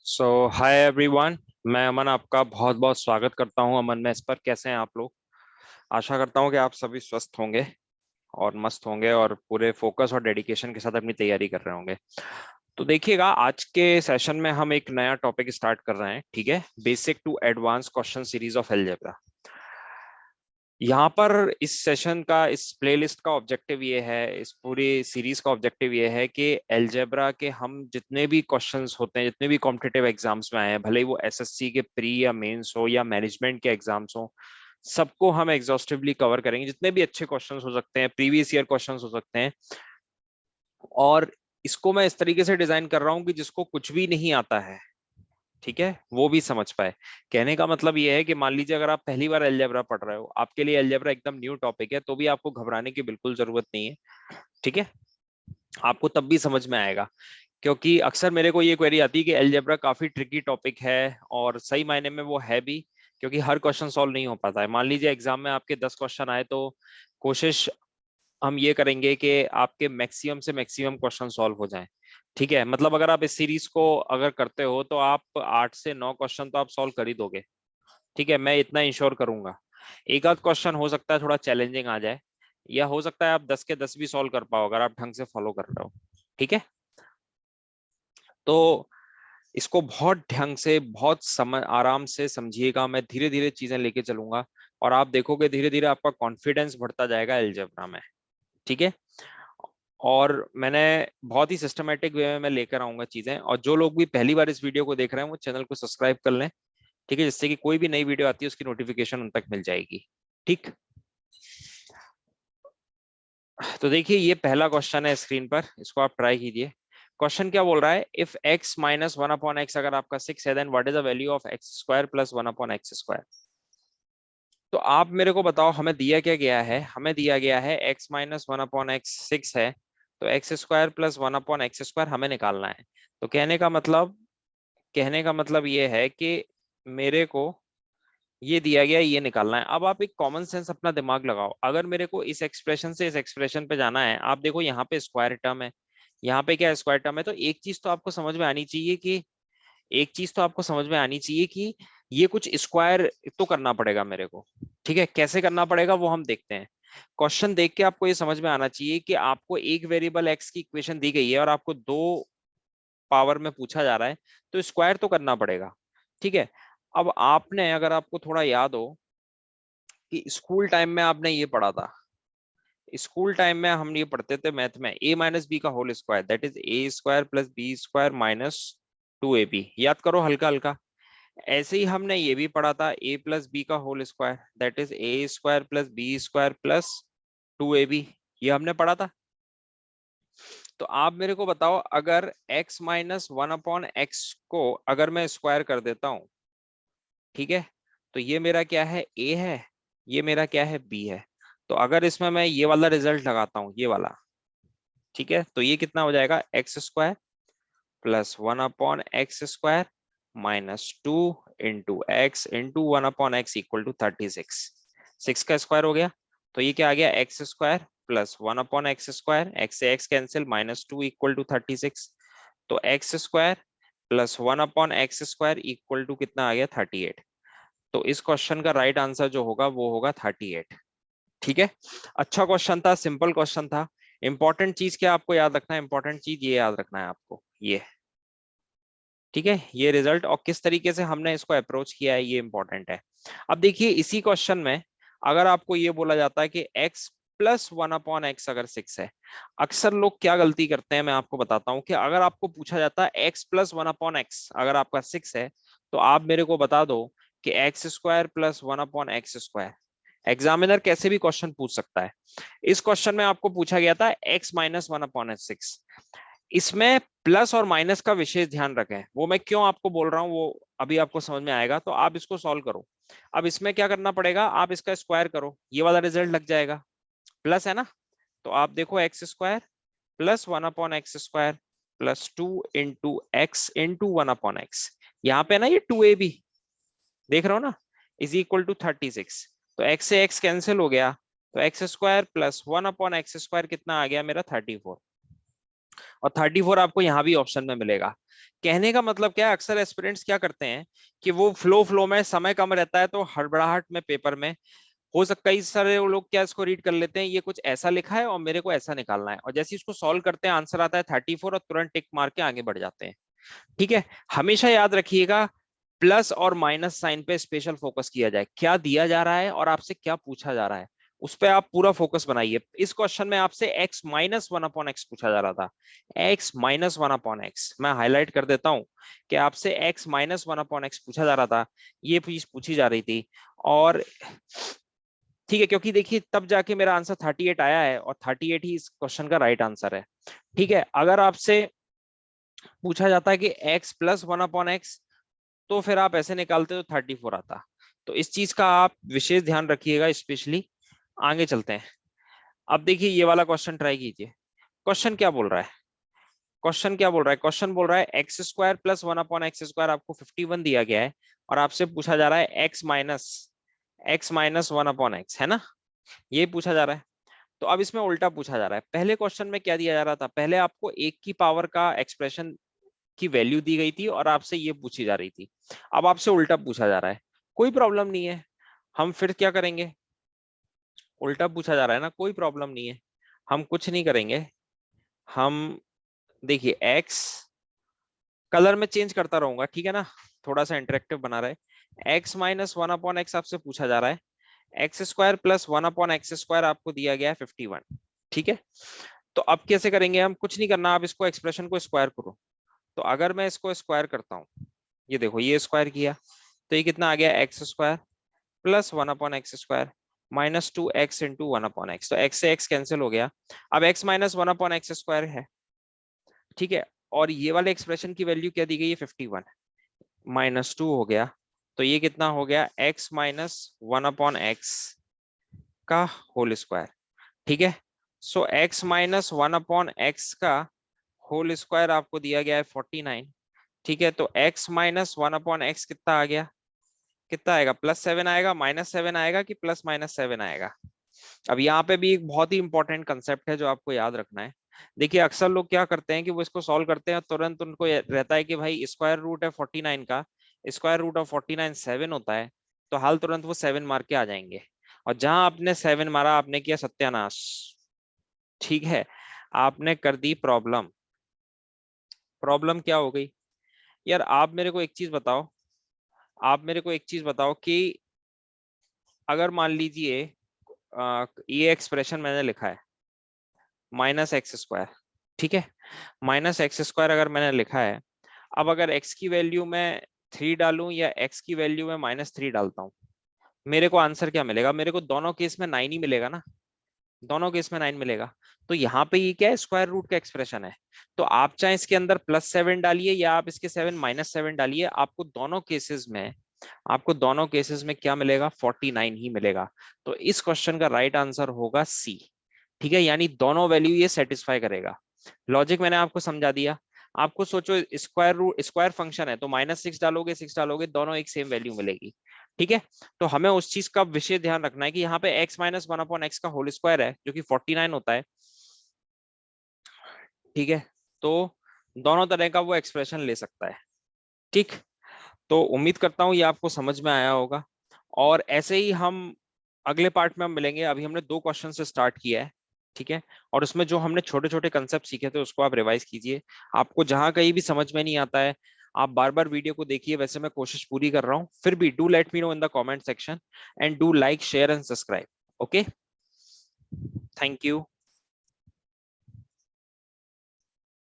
सो hi everyone. मैं अमन आपका बहुत बहुत स्वागत करता हूं अमन में इस पर। कैसे हैं आप लोग? आशा करता हूं कि आप सभी स्वस्थ होंगे और मस्त होंगे और पूरे फोकस और डेडिकेशन के साथ अपनी तैयारी कर रहे होंगे। तो देखिएगा, आज के सेशन में हम एक नया टॉपिक स्टार्ट कर रहे हैं। ठीक है, basic to advance question series of algebra. यहाँ पर इस सेशन का, इस प्लेलिस्ट का ऑब्जेक्टिव ये है, इस पूरी सीरीज का ऑब्जेक्टिव ये है कि अलजेब्रा के हम जितने भी क्वेश्चंस होते हैं, जितने भी कॉम्पिटिटिव एग्जाम्स में आए हैं, भले ही वो एसएससी के प्री या मेंस हो या मैनेजमेंट के एग्जाम्स हो, सबको हम एग्जॉस्टिवली कवर करेंगे। जितने भी अच्छे क्वेश्चंस हो सकते हैं, प्रीवियस ईयर क्वेश्चंस हो सकते हैं। और इसको मैं इस तरीके से डिजाइन कर रहा हूँ कि जिसको कुछ भी नहीं आता है, ठीक है, वो भी समझ पाए। कहने का मतलब ये है कि मान लीजिए अगर आप पहली बार अलजेब्रा पढ़ रहे हो, आपके लिए अलजेब्रा एकदम न्यू टॉपिक है, तो भी आपको घबराने की बिल्कुल जरूरत नहीं है। ठीक है, आपको तब भी समझ में आएगा। क्योंकि अक्सर मेरे को ये क्वेरी आती है कि अलजेब्रा काफी ट्रिकी टॉपिक है, और सही मायने में वो है भी, क्योंकि हर क्वेश्चन सॉल्व नहीं हो पाता है। मान लीजिए एग्जाम में आपके 10 क्वेश्चन आए, तो कोशिश हम ये करेंगे कि आपके मैक्सिमम से मैक्सिमम क्वेश्चन सॉल्व हो जाएं। ठीक है, मतलब अगर आप इस सीरीज को अगर करते हो तो आप 8 से 9 क्वेश्चन तो आप सॉल्व कर ही दोगे। ठीक है, मैं इतना इंश्योर करूंगा। एक आध क्वेश्चन हो सकता है थोड़ा चैलेंजिंग आ जाए, या हो सकता है आप 10 के 10 भी सॉल्व कर पाओ अगर आप ढंग से फॉलो कर रहे हो। ठीक है, तो इसको बहुत ढंग से, बहुत समझ, आराम से समझिएगा। मैं धीरे धीरे चीजें लेके चलूंगा और आप देखोगे धीरे धीरे आपका कॉन्फिडेंस बढ़ता जाएगा अलजेब्रा में। ठीक है, और मैंने बहुत ही सिस्टमेटिक वे में मैं लेकर आऊंगा चीजें। और जो लोग भी पहली बार इस वीडियो को देख रहे हैं, वो चैनल को सब्सक्राइब कर लें। ठीक है, जिससे कि कोई भी नई वीडियो आती है उसकी नोटिफिकेशन उन तक मिल जाएगी। ठीक, तो देखिए ये पहला क्वेश्चन है स्क्रीन पर, इसको आप ट्राई कीजिए। क्वेश्चन क्या बोल रहा है? If x minus one upon x अगर आपका 6 है, then what is the value of x square plus one upon x square. तो आप मेरे को बताओ, हमें दिया क्या गया है? हमें दिया गया है x minus one upon x 6 है, तो x square plus one upon x square हमें निकालना है। तो कहने का मतलब ये है कि मेरे को ये दिया गया, ये निकालना है। अब आप एक कॉमन सेंस अपना दिमाग लगाओ। अगर मेरे को इस एक्सप्रेशन से इस एक्सप्रेशन पे जाना है, आप देखो यहाँ पे स्क्वायर टर्म है, यहाँ पे क्या स्क्वायर टर्म है, तो एक चीज तो आपको समझ में आनी चाहिए कि ये कुछ स्क्वायर तो करना पड़ेगा मेरे को। ठीक है, कैसे करना पड़ेगा वो हम देखते हैं। क्वेश्चन देख के आपको ये समझ में आना चाहिए कि आपको एक वेरिएबल एक्स की इक्वेशन दी गई है और आपको दो पावर में पूछा जा रहा है, तो स्क्वायर तो करना पड़ेगा। ठीक है, अब आपने, अगर आपको थोड़ा याद हो कि स्कूल टाइम में आपने ये पढ़ा था, स्कूल टाइम में हम ये पढ़ते थे मैथ में, ए माइनस बी का whole square that is a square plus b square minus 2ab। याद करो हल्का हल्का। ऐसे ही हमने ये भी पढ़ा था, ए प्लस बी का whole square that is a square plus b square plus 2ab। ये हमने पढ़ा था। तो आप मेरे को बताओ, अगर x minus one upon x को अगर मैं स्क्वायर कर देता हूं, ठीक है, तो ये मेरा क्या है? a है, ये मेरा क्या है? b है। तो अगर इसमें मैं ये वाला रिजल्ट लगाता हूँ, ये वाला, ठीक है, तो ये कितना हो जाएगा? X square plus one upon x square minus 2 into x equal to 36। 6 का स्क्वायर हो गया, तो ये क्या आ गया? X square plus one upon x square, x से x cancel, minus 2 equal to 36। तो x square plus one upon x square equal to कितना आ गया? 38। तो इस क्वेश्चन का राइट आंसर जो होगा वो होगा 38। ठीक है, अच्छा क्वेश्चन था, सिंपल क्वेश्चन था। इंपॉर्टेंट चीज क्या आपको याद रखना है? इंपॉर्टेंट चीज ये याद रखना है आपको, ये, ठीक है, ये रिजल्ट और किस तरीके से हमने इसको अप्रोच किया है, ये इंपॉर्टेंट है। अब देखिए इसी क्वेश्चन में अगर आपको ये बोला जाता है कि x plus one upon x अगर 6 है, अक्सर लोग क्या गलती करते हैं मैं आपको बताता हूं कि अगर आपको पूछा जाता है x plus one upon x अगर आपका 6 है, तो आप मेरे को बता दो कि x square plus one upon x square. Examiner कैसे भी क्वेश्चन पूछ सकता है। इस क्वेश्चन में आपको पूछा गया था x माइनस वन अपॉन 6। इसमें प्लस और माइनस का विशेष ध्यान रखें। वो मैं क्यों आपको बोल रहा हूँ वो अभी आपको समझ में आएगा, तो आप इसको सॉल्व करो। अब इसमें क्या करना पड़ेगा? आप इसका स्क्वायर करो, ये वाला रिजल्ट लग जाएगा। प्लस है ना, तो आप देखो x square plus one upon x square plus 2 into x यहाँ पे ना ये 2ab देख रहे हो ना, इज इक्वल टू 36। तो एक्स से एक्स कैंसिल हो गया, तो x square plus one upon x square कितना आ गया मेरा? 34। और 34 आपको यहाँ भी ऑप्शन में मिलेगा। कहने का मतलब क्या है, अक्सर एस्पिरेंट्स क्या करते हैं कि वो फ्लो में समय कम रहता है तो हड़बड़ाहट में पेपर में हो सकता है, कई सारे लोग क्या इसको रीड कर लेते हैं, ये कुछ ऐसा लिखा है और मेरे को ऐसा निकालना है, और जैसे इसको सॉल्व करते हैं आंसर आता है 34 और तुरंत टिक मार के आगे बढ़ जाते हैं। ठीक है, हमेशा याद रखिएगा प्लस और माइनस साइन पे स्पेशल फोकस किया जाए, क्या दिया जा रहा है और आपसे क्या पूछा जा रहा है उस पर आप पूरा फोकस बनाइए। इस क्वेश्चन में आपसे x minus one upon x पूछा जा रहा था, x minus one upon x, मैं हाईलाइट कर देता हूं कि आपसे x minus one upon x पूछा जा रहा था, ये चीज पूछी जा रही थी। और ठीक है, क्योंकि देखिए तब जाके मेरा आंसर 38 आया है और 38 ही इस क्वेश्चन का राइट आंसर है। ठीक है, अगर आपसे पूछा जाता है कि x plus one upon x, तो फिर आप ऐसे निकालते तो 34 आता। तो इस चीज का आप विशेष ध्यान रखिएगा स्पेशली। आगे चलते हैं। अब देखिए ये वाला क्वेश्चन ट्राई कीजिए। क्वेश्चन क्या बोल रहा है, क्वेश्चन क्या बोल रहा है, क्वेश्चन बोल रहा है x square plus one upon x square आपको 51 दिया गया है, और आपसे पूछा जा रहा है x minus one upon x, है ना, ये पूछा जा रहा है। तो अब इसमें उल्टा पूछा जा रहा है। पहले क्वेश्चन में क्या दिया जा रहा था, पहले आपको एक की पावर का एक्सप्रेशन की वैल्यू दी गई थी और आपसे ये पूछी जा रही थी। अब आपसे उल्टा पूछा जा रहा है, कोई प्रॉब्लम नहीं है, हम फिर क्या करेंगे, उल्टा पूछा जा रहा है ना, कोई प्रॉब्लम नहीं है, हम कुछ नहीं करेंगे। हम देखिए एक्स कलर में चेंज करता रहूंगा, ठीक है ना, थोड़ा सा इंटरेक्टिव बना रहे। X minus one upon x आपसे पूछा जा रहा है, x square plus one upon x square आपको दिया गया है 51। ठीक है, तो अब कैसे करेंगे, हम कुछ नहीं करना, आप इसको एक्सप्रेशन को स्क्वायर करो। तो अगर मैं इसको स्क्वायर करता हूँ, ये देखो ये स्क्वायर किया, तो ये कितना आ गया, x square plus one upon x square minus two x into one upon x, तो एक्स से एक्स कैंसिल हो गया। अब x minus one upon x square है, ठीक है, और ये वाले एक्सप्रेशन की वैल्यू क्या दी गई है 51, माइनस टू हो गया, तो ये कितना हो गया, x minus one upon x का होल स्क्वायर। ठीक है, so x minus one upon x का होल स्क्वायर आपको दिया गया है 49। ठीक है, तो x minus one upon x कितना आ गया, कितना आएगा, +7 आएगा, -7 आएगा कि +7 आएगा। अब यहाँ पे भी एक बहुत ही इंपॉर्टेंट कंसेप्ट है जो आपको याद रखना है। देखिए अक्सर लोग क्या करते हैं कि वो इसको सॉल्व करते हैं, तुरंत उनको रहता है कि भाई स्क्वायर रूट है 49 का, स्क्वायर रूट ऑफ 49 7 होता है, तो हाल तुरंत वो 7 मार के आ जाएंगे, और जहां आपने 7 मारा आपने किया सत्यानाश। ठीक है, आपने कर दी प्रॉब्लम। प्रॉब्लम क्या हो गई यार, आप मेरे को एक चीज बताओ, आप मेरे को एक चीज बताओ कि अगर मान लीजिए ये एक्सप्रेशन मैंने लिखा है माइनस एक्स स्क्वायर, ठीक है, माइनस एक्स स्क्वायर अगर मैंने लिखा है, अब अगर x की वैल्यू में 3 डालूं या x की वैल्यू में -3 डालता हूं, मेरे को आंसर क्या मिलेगा, मेरे को दोनों केस में 9 ही मिलेगा ना, दोनों केस में 9 मिलेगा। तो यहाँ पे ये क्या है, स्क्वायर रूट का एक्सप्रेशन है, तो आप चाहे इसके अंदर +7 डालिए या आप इसके 7 -7 डालिए, आपको दोनों केसेस में, आपको दोनों केसेस में क्या मिलेगा, 49 ही मिलेगा। तो इस क्वेश्चन का राइट आंसर होगा सी। ठीक है, यानी दोनों वैल्यू ये सेटिस्फाई करेगा। लॉजिक मैंने आपको समझा दिया। आपको सोचो स्क्वायर रूट, स्क्वायर फंक्शन है तो -6 डालोगे 6 डालोगे दोनों एक सेम वैल्यू मिलेगी। ठीक है, तो हमें उस चीज का विशेष ध्यान रखना है कि यहाँ पे x minus one upon x का होल स्क्वायर है जो कि 49 होता है। ठीक है, तो दोनों तरह का वो एक्सप्रेशन ले सकता है। ठीक, तो उम्मीद करता हूँ ये आपको समझ में आया होगा, और ऐसे ही हम अगले पार्ट में हम मिलेंगे। अभी हमने 2 क्वेश्चन से स्टार्ट किया है, ठीक है, और उसमें जो हमने छोटे छोटे कंसेप्ट सीखे थे उसको आप रिवाइज कीजिए। आपको जहां कहीं भी समझ में नहीं आता है आप बार बार वीडियो को देखिए, वैसे मैं कोशिश पूरी कर रहा हूँ, फिर भी do let me know in the comment section and do like share and subscribe. Okay, thank you.